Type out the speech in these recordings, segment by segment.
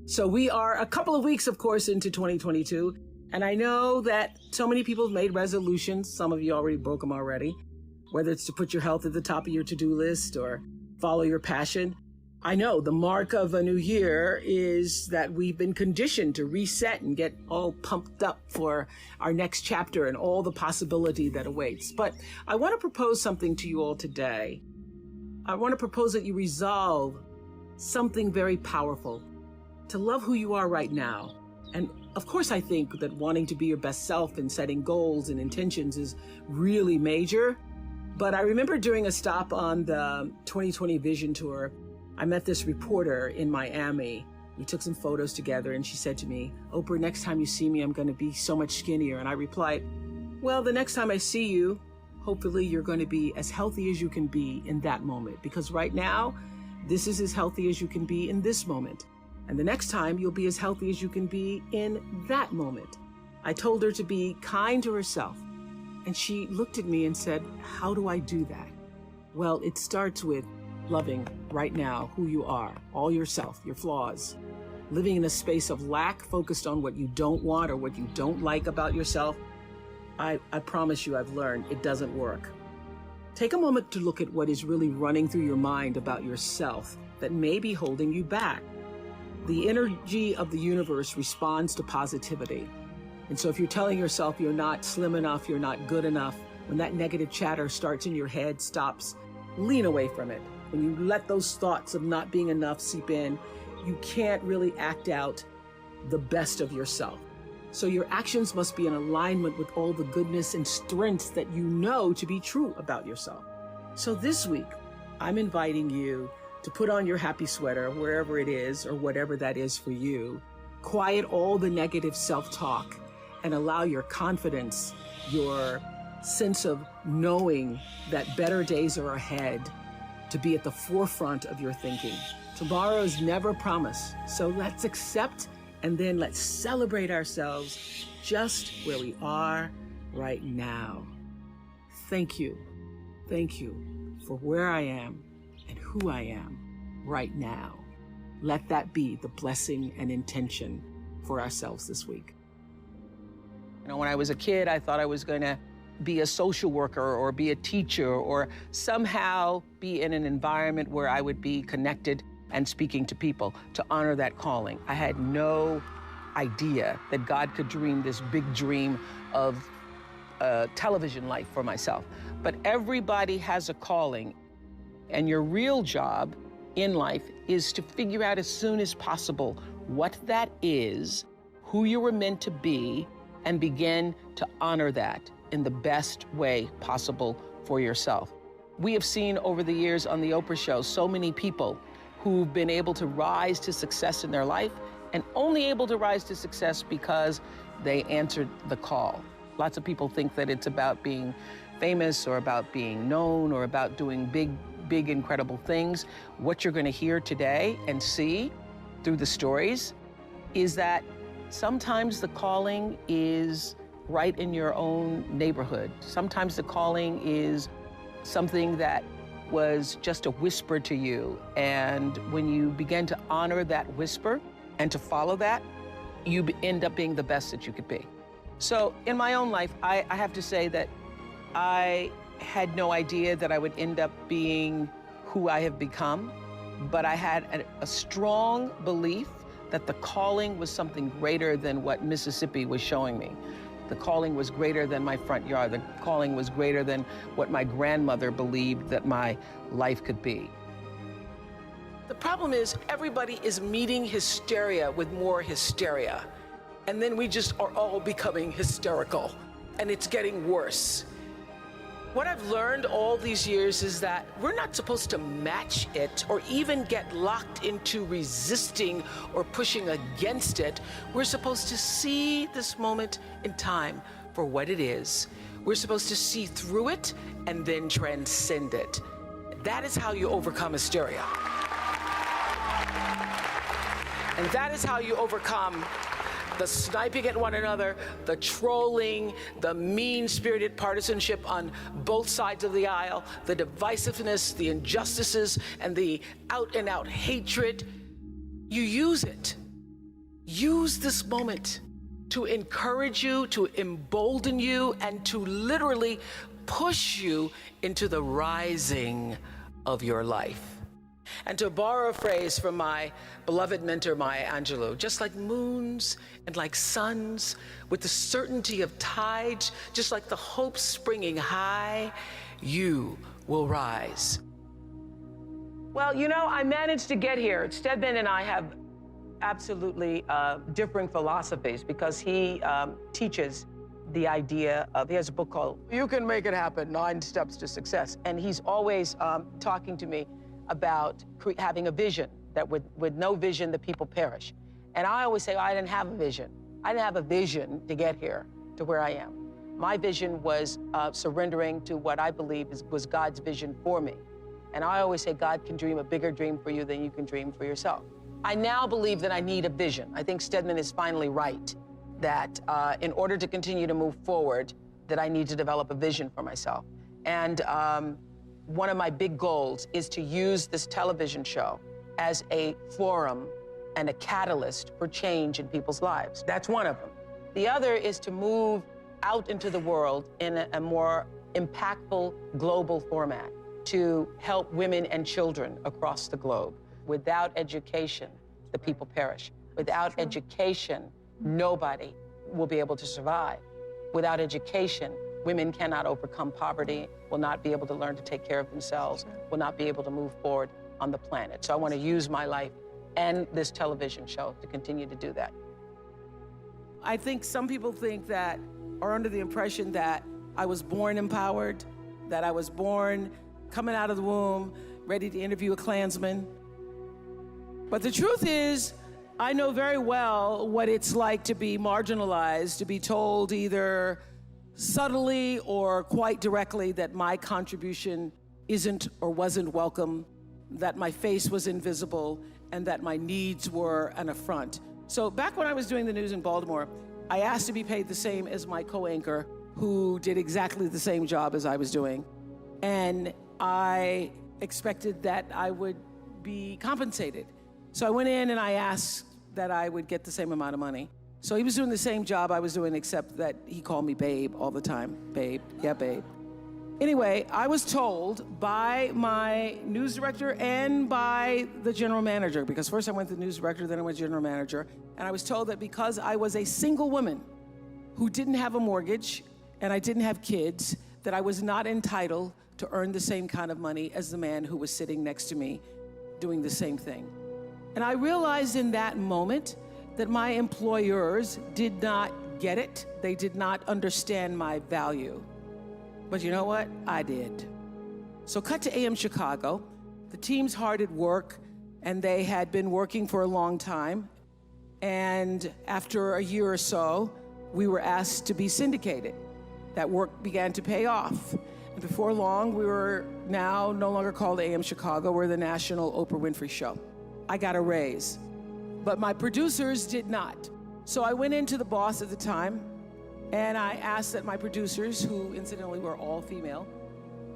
So we are a couple of weeks, of course, into 2022. And I know that so many people have made resolutions. Some of you already broke them already, whether it's to put your health at the top of your to-do list or follow your passion. I know the mark of a new year is that we've been conditioned to reset and get all pumped up for our next chapter and all the possibility that awaits. But I want to propose something to you all today. I want to propose that you resolve something very powerful, to love who you are right now. And of course, I think that wanting to be your best self and setting goals and intentions is really major. But I remember during a stop on the 2020 Vision Tour, I met this reporter in Miami. We took some photos together and she said to me, "Oprah, next time you see me, I'm going to be so much skinnier." And I replied, "Well, the next time I see you, hopefully you're going to be as healthy as you can be in that moment. Because right now, this is as healthy as you can be in this moment. And the next time you'll be as healthy as you can be in that moment." I told her to be kind to herself. And she looked at me and said, "How do I do that?" Well, it starts with loving right now who you are, all yourself, your flaws. Living in a space of lack, focused on what you don't want or what you don't like about yourself. I promise you, I've learned it doesn't work. Take a moment to look at what is really running through your mind about yourself that may be holding you back. The energy of the universe responds to positivity. And so if you're telling yourself you're not slim enough, you're not good enough, when that negative chatter starts in your head, stops, lean away from it. When you let those thoughts of not being enough seep in, you can't really act out the best of yourself. So your actions must be in alignment with all the goodness and strengths that you know to be true about yourself. So this week, I'm inviting you to put on your happy sweater, wherever it is, or whatever that is for you. Quiet all the negative self-talk and allow your confidence, your sense of knowing that better days are ahead, to be at the forefront of your thinking. Tomorrow is never promised, so let's accept and then let's celebrate ourselves just where we are right now. Thank you for where I am and who I am right now. Let that be the blessing and intention for ourselves this week. You know, when I was a kid, I thought I was going to be a social worker or be a teacher or somehow be in an environment where I would be connected and speaking to people to honor that calling. I had no idea that God could dream this big dream of a television life for myself. But everybody has a calling, and your real job in life is to figure out as soon as possible what that is, who you were meant to be, and begin to honor that in the best way possible for yourself. We have seen over the years on the Oprah Show so many people who've been able to rise to success in their life, and only able to rise to success because they answered the call. Lots of people think that it's about being famous or about being known or about doing big, incredible things. What you're going to hear today and see through the stories is that sometimes the calling is right in your own neighborhood. Sometimes the calling is something that was just a whisper to you. And when you begin to honor that whisper and to follow that, you end up being the best that you could be. So in my own life, I have to say that I had no idea that I would end up being who I have become, but I had a strong belief that the calling was something greater than what Mississippi was showing me. The calling was greater than my front yard. The calling was greater than what my grandmother believed that my life could be. The problem is everybody is meeting hysteria with more hysteria. And then we just are all becoming hysterical, and it's getting worse. What I've learned all these years is that we're not supposed to match it or even get locked into resisting or pushing against it. We're supposed to see this moment in time for what it is. We're supposed to see through it and then transcend it. That is how you overcome hysteria. And that is how you overcome the sniping at one another, the trolling, the mean-spirited partisanship on both sides of the aisle, the divisiveness, the injustices, and the out-and-out hatred. You use it use this moment to encourage you, to embolden you, and to literally push you into the rising of your life. And to borrow a phrase from my beloved mentor, Maya Angelou, just like moons and like suns, with the certainty of tides, just like the hope springing high, you will rise. Well, you know, I managed to get here. Stedman and I have absolutely differing philosophies, because he teaches the idea of, he has a book called You Can Make It Happen, 9 Steps to Success. And he's always talking to me about having a vision, that with no vision, the people perish. And I always say, I didn't have a vision. I didn't have a vision to get here to where I am. My vision was surrendering to what I believe was God's vision for me. And I always say, God can dream a bigger dream for you than you can dream for yourself. I now believe that I need a vision. I think Stedman is finally right, that in order to continue to move forward, that I need to develop a vision for myself. And one of my big goals is to use this television show as a forum and a catalyst for change in people's lives. That's one of them. The other is to move out into the world in a more impactful global format to help women and children across the globe. Without education, the people perish. Without education, nobody will be able to survive. Without education, women cannot overcome poverty, will not be able to learn to take care of themselves, will not be able to move forward on the planet. So I want to use my life and this television show to continue to do that. I think some people think that, are under the impression that I was born empowered, that I was born coming out of the womb, ready to interview a Klansman. But the truth is, I know very well what it's like to be marginalized, to be told either subtly or quite directly that my contribution isn't or wasn't welcome, that my face was invisible, and that my needs were an affront. So back when I was doing the news in Baltimore, I asked to be paid the same as my co-anchor, who did exactly the same job as I was doing. And I expected that I would be compensated. So I went in and I asked that I would get the same amount of money. So he was doing the same job I was doing, except that he called me babe all the time. Babe, yeah, babe. Anyway, I was told by my news director and by the general manager, because first I went to the news director, then I went to general manager, and I was told that because I was a single woman who didn't have a mortgage and I didn't have kids, that I was not entitled to earn the same kind of money as the man who was sitting next to me doing the same thing. And I realized in that moment that my employers did not get it. They did not understand my value. But you know what? I did. So cut to AM Chicago. The team's hard at work, and they had been working for a long time. And after a year or so, we were asked to be syndicated. That work began to pay off. And before long, we were now no longer called AM Chicago. We're the national Oprah Winfrey Show. I got a raise, but my producers did not. So I went into the boss at the time, and I asked that my producers, who incidentally were all female,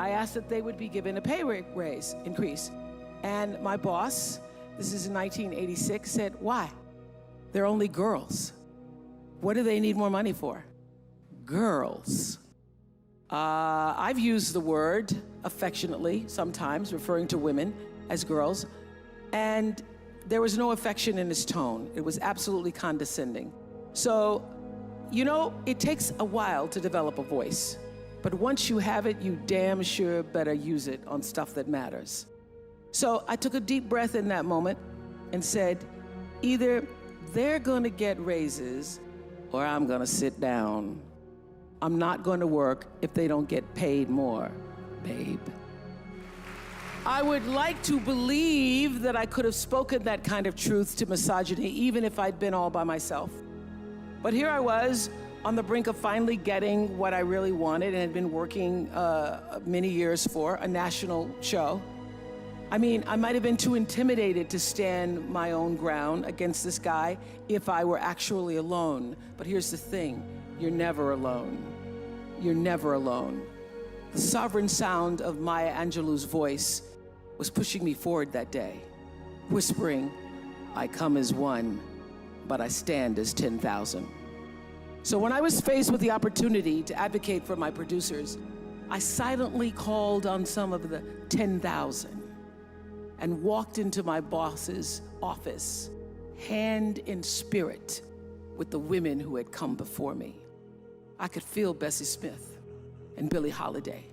I asked that they would be given a pay raise increase. And my boss, this is in 1986, said, why? They're only girls. What do they need more money for? Girls. I've used the word affectionately sometimes, referring to women as girls, and there was no affection in his tone. It was absolutely condescending. So, you know, it takes a while to develop a voice, but once you have it, you damn sure better use it on stuff that matters. So I took a deep breath in that moment and said, either they're gonna get raises or I'm gonna sit down. I'm not gonna work if they don't get paid more, babe. I would like to believe that I could have spoken that kind of truth to misogyny, even if I'd been all by myself. But here I was on the brink of finally getting what I really wanted and had been working many years for, a national show. I mean, I might have been too intimidated to stand my own ground against this guy if I were actually alone. But here's the thing, you're never alone. You're never alone. The sovereign sound of Maya Angelou's voice was pushing me forward that day, whispering, I come as one, but I stand as 10,000. So when I was faced with the opportunity to advocate for my producers, I silently called on some of the 10,000 and walked into my boss's office, hand in spirit, with the women who had come before me. I could feel Bessie Smith and Billie Holiday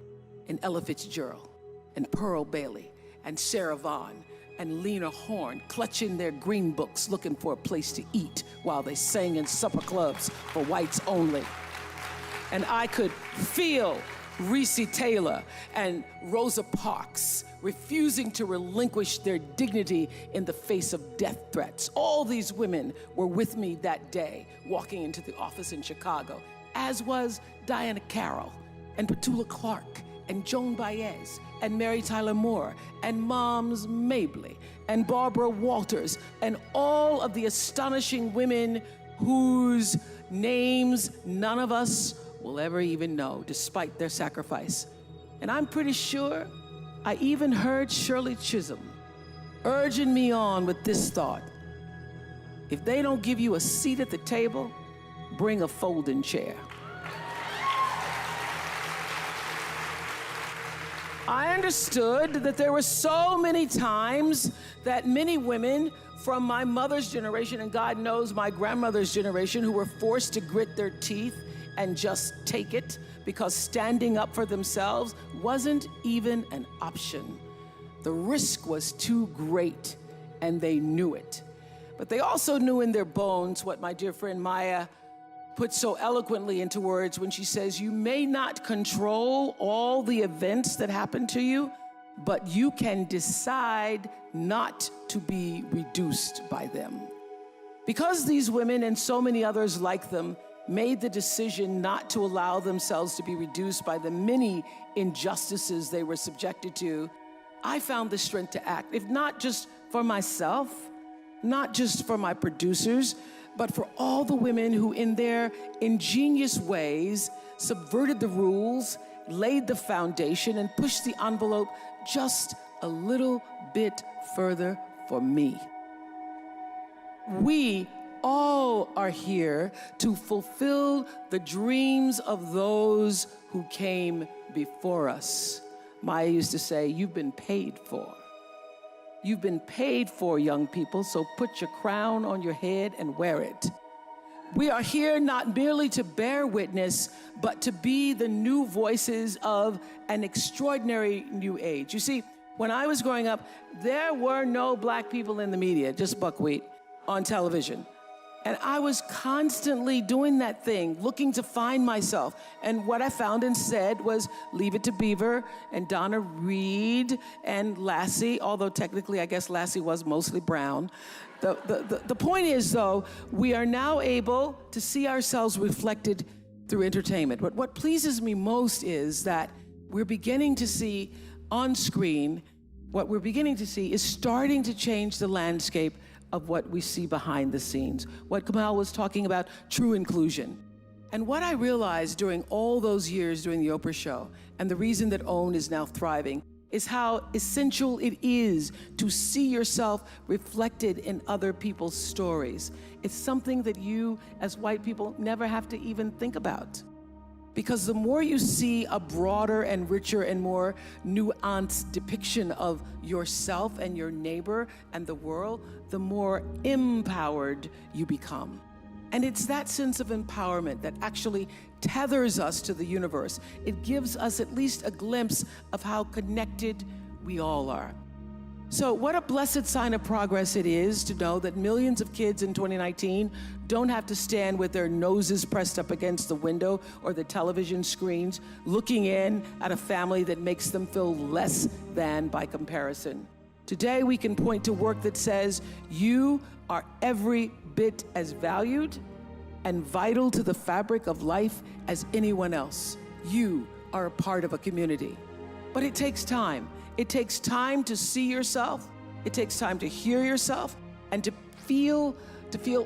and Ella Fitzgerald and Pearl Bailey and Sarah Vaughan and Lena Horne clutching their green books looking for a place to eat while they sang in supper clubs for whites only. And I could feel Reese Taylor and Rosa Parks refusing to relinquish their dignity in the face of death threats. All these women were with me that day, walking into the office in Chicago, as was Diana Carroll and Petula Clark and Joan Baez and Mary Tyler Moore and Moms Mabley and Barbara Walters and all of the astonishing women whose names none of us will ever even know, despite their sacrifice. And I'm pretty sure I even heard Shirley Chisholm urging me on with this thought: if they don't give you a seat at the table, bring a folding chair. I understood that there were so many times that many women from my mother's generation, and God knows my grandmother's generation, who were forced to grit their teeth and just take it because standing up for themselves wasn't even an option. The risk was too great, and they knew it. But they also knew in their bones what my dear friend Maya put so eloquently into words when she says, you may not control all the events that happen to you, but you can decide not to be reduced by them. Because these women and so many others like them made the decision not to allow themselves to be reduced by the many injustices they were subjected to, I found the strength to act, if not just for myself, not just for my producers, but for all the women who in their ingenious ways subverted the rules, laid the foundation, and pushed the envelope just a little bit further for me. We all are here to fulfill the dreams of those who came before us. Maya used to say, you've been paid for. You've been paid for, young people, so put your crown on your head and wear it. We are here not merely to bear witness, but to be the new voices of an extraordinary new age. You see, when I was growing up, there were no black people in the media, just buckwheat on television. And I was constantly doing that thing, looking to find myself. And what I found instead was Leave It to Beaver and Donna Reed and Lassie, although technically I guess Lassie was mostly brown. The point is, though, we are now able to see ourselves reflected through entertainment. But what pleases me most is that we're beginning to see on screen, what we're beginning to see is starting to change the landscape of what we see behind the scenes. What Kamal was talking about, true inclusion. And what I realized during all those years doing the Oprah show, and the reason that OWN is now thriving, is how essential it is to see yourself reflected in other people's stories. It's something that you, as white people, never have to even think about. Because the more you see a broader and richer and more nuanced depiction of yourself and your neighbor and the world, the more empowered you become. And it's that sense of empowerment that actually tethers us to the universe. It gives us at least a glimpse of how connected we all are. So what a blessed sign of progress it is to know that millions of kids in 2019 don't have to stand with their noses pressed up against the window or the television screens, looking in at a family that makes them feel less than by comparison. Today, we can point to work that says you are every bit as valued and vital to the fabric of life as anyone else. You are a part of a community. But it takes time. It takes time to see yourself. It takes time to hear yourself and to feel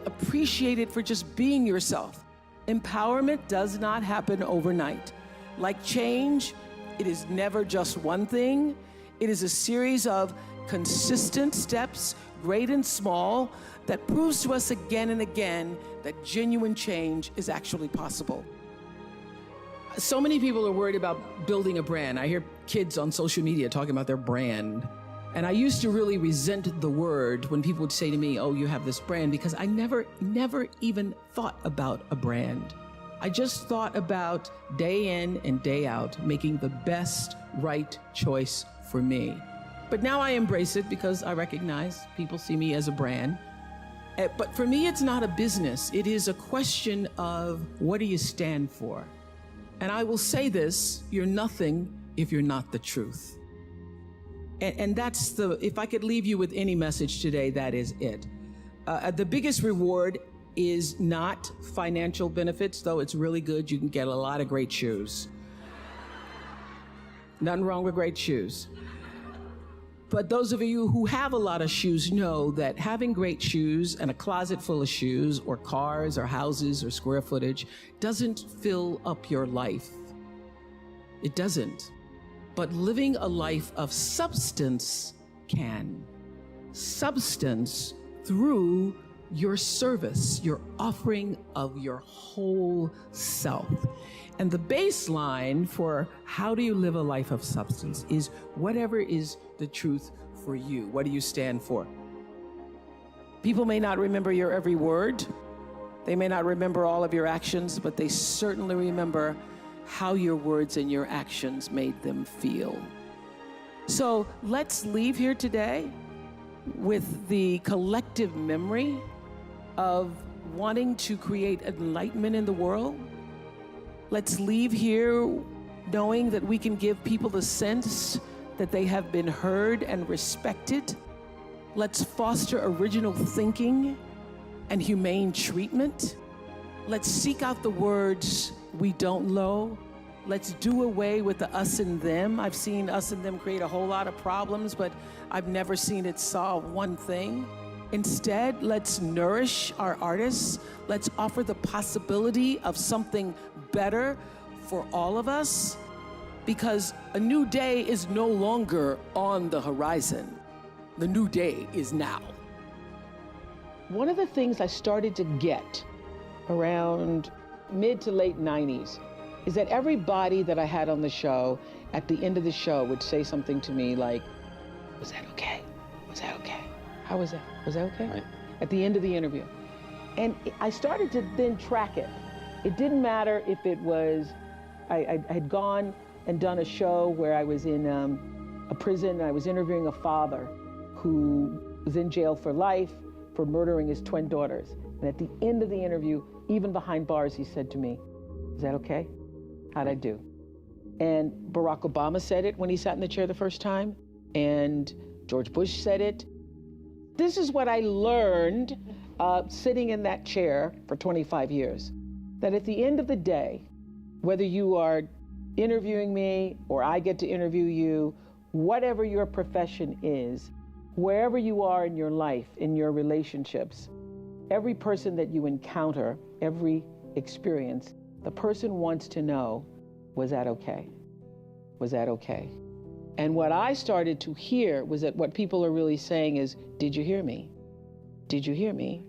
appreciated for just being yourself. Empowerment does not happen overnight. Like change, it is never just one thing. It is a series of consistent steps great and small, that proves to us again and again that genuine change is actually possible. So many people are worried about building a brand. I hear kids on social media talking about their brand. And I used to really resent the word when people would say to me, oh, you have this brand, because I never even thought about a brand. I just thought about day in and day out, making the best right choice for me. But now I embrace it because I recognize people see me as a brand. But for me, it's not a business. It is a question of what do you stand for? And I will say this, you're nothing if you're not the truth. And that's if I could leave you with any message today, that is it. The biggest reward is not financial benefits, though it's really good. You can get a lot of great shoes. Nothing wrong with great shoes. But those of you who have a lot of shoes know that having great shoes and a closet full of shoes or cars or houses or square footage doesn't fill up your life. It doesn't. But living a life of substance can. Substance through your service, your offering of your whole self. And the baseline for how do you live a life of substance is whatever is the truth for you. What do you stand for? People may not remember your every word. They may not remember all of your actions, but they certainly remember how your words and your actions made them feel. So let's leave here today with the collective memory of wanting to create enlightenment in the world. Let's leave here knowing that we can give people the sense that they have been heard and respected. Let's foster original thinking and humane treatment. Let's seek out the words we don't know. Let's do away with the us and them. I've seen us and them create a whole lot of problems, but I've never seen it solve one thing. Instead, let's nourish our artists. Let's offer the possibility of something better for all of us, because a new day is no longer on the horizon. The new day is now. One of the things I started to get around mid to late 90s is that everybody that I had on the show, at the end of the show, would say something to me like, was that okay? Was that okay? How was that? Was that okay? Right. At the end of the interview. And I started to then track it. It didn't matter if it was, I had gone and done a show where I was in a prison and I was interviewing a father who was in jail for life for murdering his twin daughters. And at the end of the interview, even behind bars, he said to me, is that okay? How'd I do? And Barack Obama said it when he sat in the chair the first time, and George Bush said it. This is what I learned sitting in that chair for 25 years, that at the end of the day, whether you are interviewing me or I get to interview you, whatever your profession is, wherever you are in your life, in your relationships, every person that you encounter, every experience, the person wants to know, was that okay? Was that okay? And what I started to hear was that what people are really saying is, did you hear me? Did you hear me?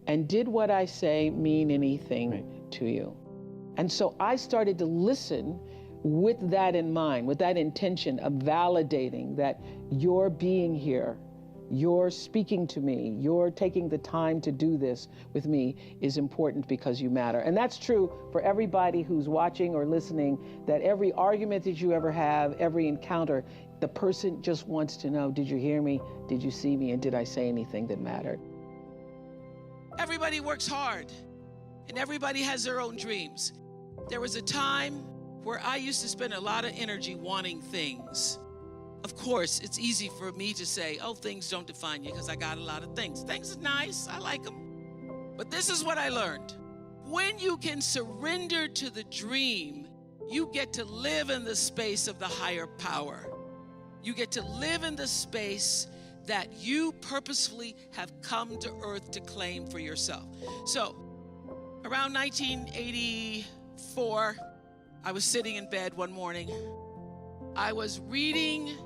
And did what I say mean anything to you? And so I started to listen with that in mind, with that intention of validating that your being here, you're speaking to me, you're taking the time to do this with me is important because you matter. And that's true for everybody who's watching or listening, that every argument that you ever have, every encounter, the person just wants to know, did you hear me? Did you see me? And did I say anything that mattered? Everybody works hard and everybody has their own dreams. There was a time where I used to spend a lot of energy wanting things. Of course, it's easy for me to say, oh, things don't define you because I got a lot of things. Things are nice, I like them. But this is what I learned. When you can surrender to the dream, you get to live in the space of the higher power. You get to live in the space that you purposefully have come to earth to claim for yourself. So, around 1984, I was sitting in bed one morning. I was reading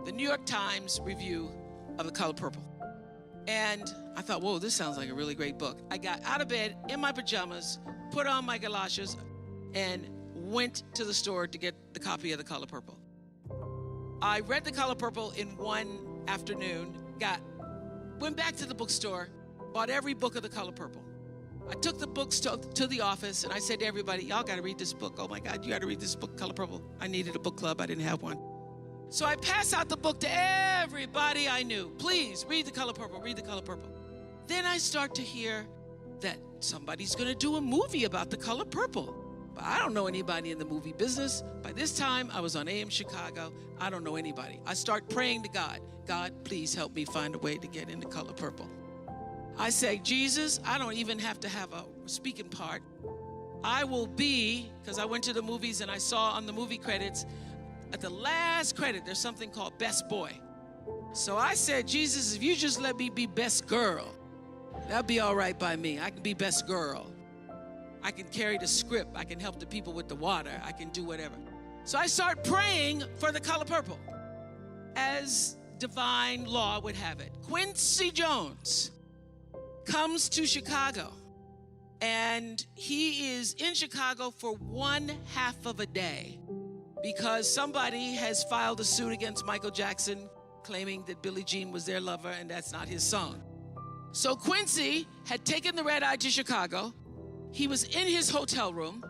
the New York Times review of The Color Purple. And I thought, whoa, this sounds like a really great book. I got out of bed in my pajamas, put on my galoshes, and went to the store to get the copy of The Color Purple. I read The Color Purple in one afternoon, went back to the bookstore, bought every book of The Color Purple. I took the books to the office, and I said to everybody, y'all got to read this book. Oh my God, you got to read this book, Color Purple. I needed a book club. I didn't have one. So I passed out the book to everybody I knew. Please, read The Color Purple, read The Color Purple. Then I start to hear that somebody's going to do a movie about The Color Purple. But I don't know anybody in the movie business. By this time, I was on AM Chicago. I don't know anybody. I start praying to God. God, please help me find a way to get into Color Purple. I say, Jesus, I don't even have to have a speaking part. I will be, because I went to the movies and I saw on the movie credits, at the last credit, there's something called Best Boy. So I said, Jesus, if you just let me be Best Girl, that'll be all right by me. I can be Best Girl. I can carry the script. I can help the people with the water. I can do whatever. So I start praying for The Color Purple. As divine law would have it, Quincy Jones comes to Chicago. And he is in Chicago for 1/2 of a day because somebody has filed a suit against Michael Jackson claiming that Billie Jean was their lover and that's not his song. So Quincy had taken the red eye to Chicago. He was in his hotel room.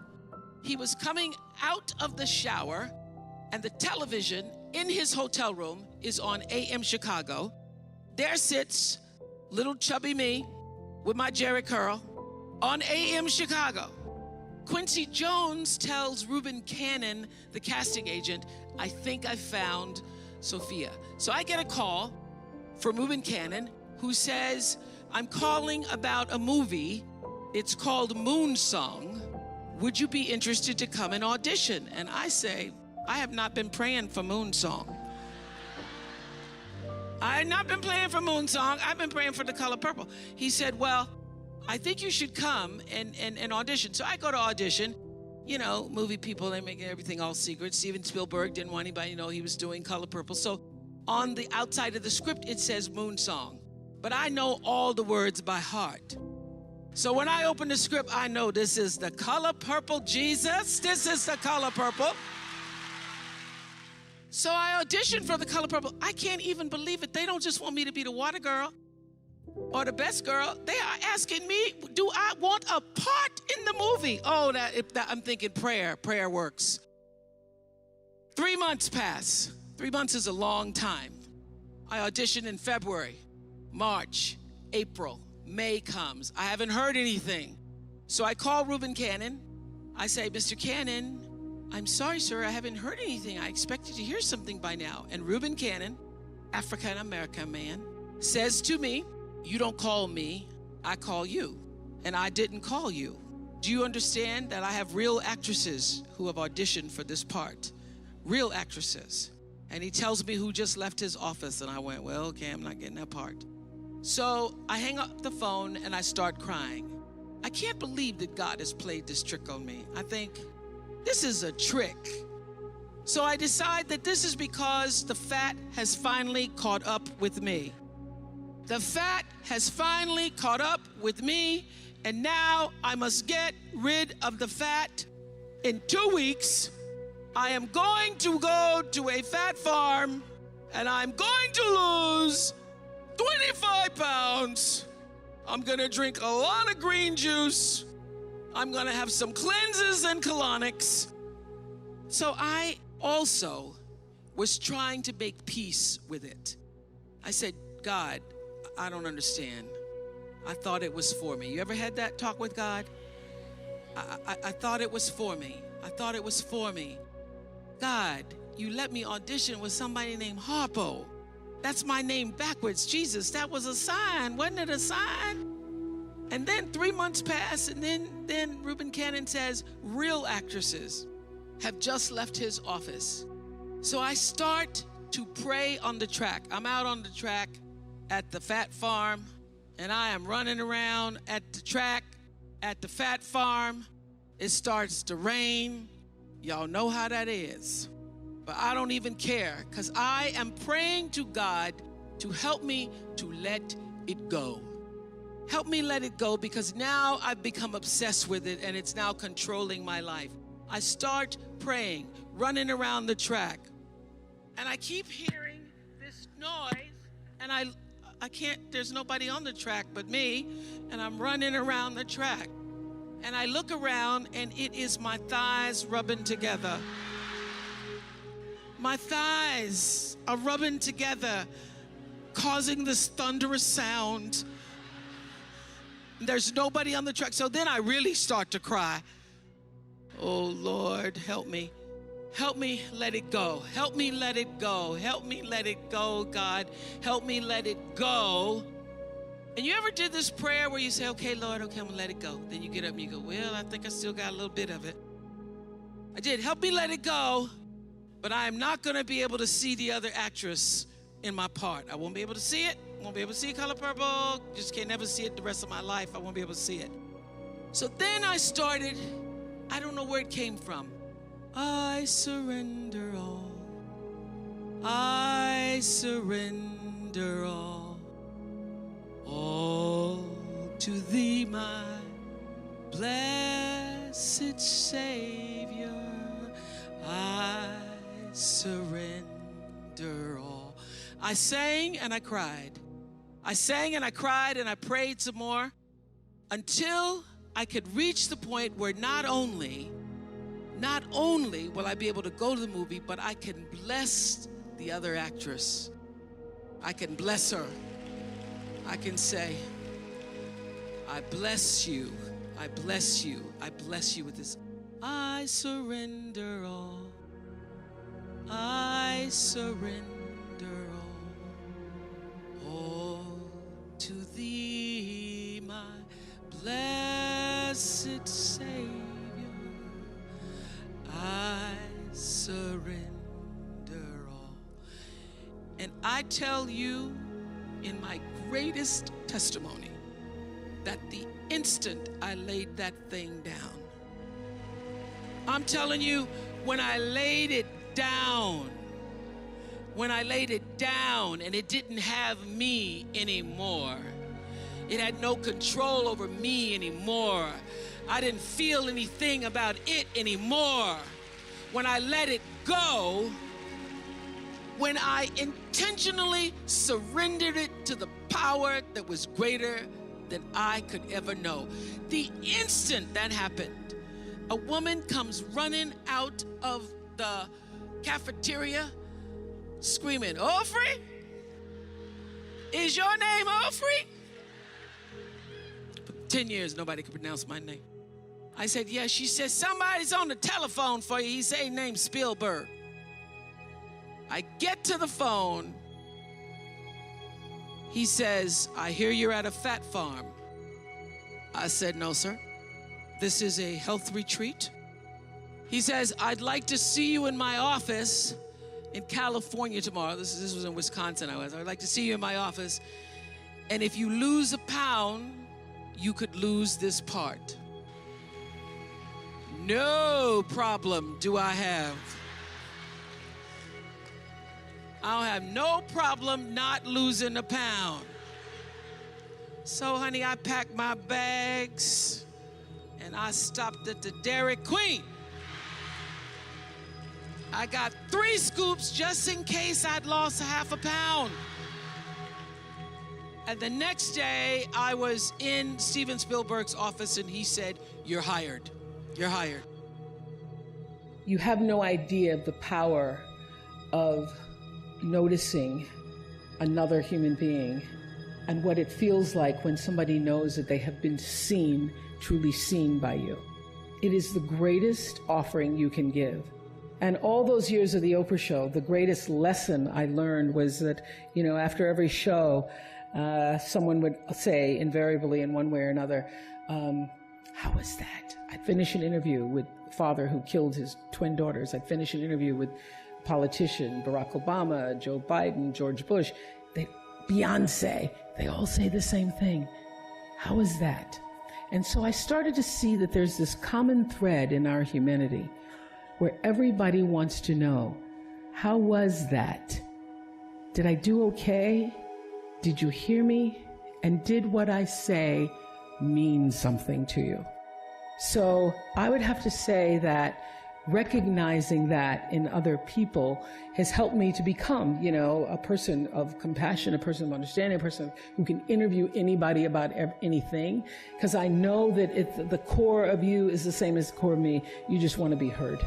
He was coming out of the shower, and the television in his hotel room is on AM Chicago. There sits little chubby me with my Jerry curl on AM Chicago. Quincy Jones tells Reuben Cannon, the casting agent, I think I found Sophia. So I get a call from Reuben Cannon who says, I'm calling about a movie. It's called Moon Song. Would you be interested to come and audition? And I say, I have not been praying for Moon Song. I have not been praying for Moon Song. I've been praying for The Color Purple. He said, well, I think you should come and audition. So I go to audition. You know, movie people, they make everything all secret. Steven Spielberg didn't want anybody to know he was doing Color Purple. So on the outside of the script, it says Moon Song. But I know all the words by heart. So when I open the script, I know this is The Color Purple, Jesus. This is The Color Purple. So I auditioned for The Color Purple. I can't even believe it. They don't just want me to be the water girl or the best girl. They are asking me, do I want a part in the movie? Oh, I'm thinking prayer works. 3 months pass. 3 months is a long time. I auditioned in February, March, April, May comes. I haven't heard anything. So I call Reuben Cannon. I say, Mr. Cannon, I'm sorry, sir, I haven't heard anything. I expected to hear something by now. And Reuben Cannon, African-American man, says to me, you don't call me, I call you. And I didn't call you. Do you understand that I have real actresses who have auditioned for this part? Real actresses. And he tells me who just left his office. And I went, well, okay, I'm not getting that part. So I hang up the phone and I start crying. I can't believe that God has played this trick on me. I think, this is a trick. So I decide that this is because the fat has finally caught up with me. The fat has finally caught up with me, and now I must get rid of the fat. In 2 weeks, I am going to go to a fat farm, and I'm going to lose 25 pounds. I'm gonna drink a lot of green juice. I'm gonna have some cleanses and colonics. So I also was trying to make peace with it. I said, God, I don't understand. I thought it was for me. You ever had that talk with God? I thought it was for me. I thought it was for me. God, you let me audition with somebody named Harpo. That's my name backwards. Jesus, that was a sign. Wasn't it a sign? And then 3 months pass, and then Reuben Cannon says, real actresses have just left his office. So I start to pray on the track. I'm out on the track at the fat farm, and I am running around at the track at the fat farm. It starts to rain. Y'all know how that is. But I don't even care, because I am praying to God to help me to let it go. Help me let it go, because now I've become obsessed with it and it's now controlling my life. I start praying, running around the track, and I keep hearing this noise, and I can't, there's nobody on the track but me, and I'm running around the track. And I look around and it is my thighs rubbing together. My thighs are rubbing together, causing this thunderous sound. There's nobody on the track. So then I really start to cry. Oh, Lord, help me. Help me let it go. Help me let it go. Help me let it go, God. Help me let it go. And you ever did this prayer where you say, okay, Lord, okay, I'm gonna let it go. Then you get up and you go, well, I think I still got a little bit of it. I did. Help me let it go. But I am not gonna be able to see the other actress in my part. I won't be able to see it. I won't be able to see Color Purple. Just can't never see it the rest of my life. I won't be able to see it. So then I started, I don't know where it came from. I surrender all. I surrender all. All to thee, my blessed Savior. I surrender all. I sang and I cried. I sang and I cried and I prayed some more until I could reach the point where not only will I be able to go to the movie, but I can bless the other actress. I can bless her. I can say, I bless you. I bless you. I bless you with this. I surrender all. I surrender all to thee, my blessed Savior. I surrender all. And I tell you, in my greatest testimony, that the instant I laid that thing down, I'm telling you, when I laid it down and it didn't have me anymore, it had no control over me anymore, I didn't feel anything about it anymore. When I let it go, when I intentionally surrendered it to the power that was greater than I could ever know, the instant that happened, a woman comes running out of the cafeteria screaming, Winfrey? Is your name Winfrey? For 10 years, nobody could pronounce my name. I said, yes. She said, somebody's on the telephone for you. He said his name's Spielberg. I get to the phone. He says, I hear you're at a fat farm. I said, no, sir. This is a health retreat. He says, I'd like to see you in my office in California tomorrow. This was in Wisconsin. I'd like to see you in my office. And if you lose a pound, you could lose this part. No problem do I have. I don't have no problem not losing a pound. So, honey, I packed my bags and I stopped at the Dairy Queen. I got 3 scoops just in case I'd lost a half a pound. And the next day, I was in Steven Spielberg's office and he said, you're hired. You're hired. You have no idea of the power of noticing another human being and what it feels like when somebody knows that they have been seen, truly seen by you. It is the greatest offering you can give. And all those years of the Oprah show, the greatest lesson I learned was that, after every show, someone would say invariably in one way or another, how was that? I'd finish an interview with the father who killed his twin daughters. I'd finish an interview with politician Barack Obama, Joe Biden, George Bush, Beyonce. They all say the same thing. How is that? And so I started to see that there's this common thread in our humanity where everybody wants to know, how was that? Did I do okay? Did you hear me? And did what I say mean something to you? So I would have to say that recognizing that in other people has helped me to become, a person of compassion, a person of understanding, a person who can interview anybody about anything, because I know that the core of you is the same as the core of me. You just want to be heard.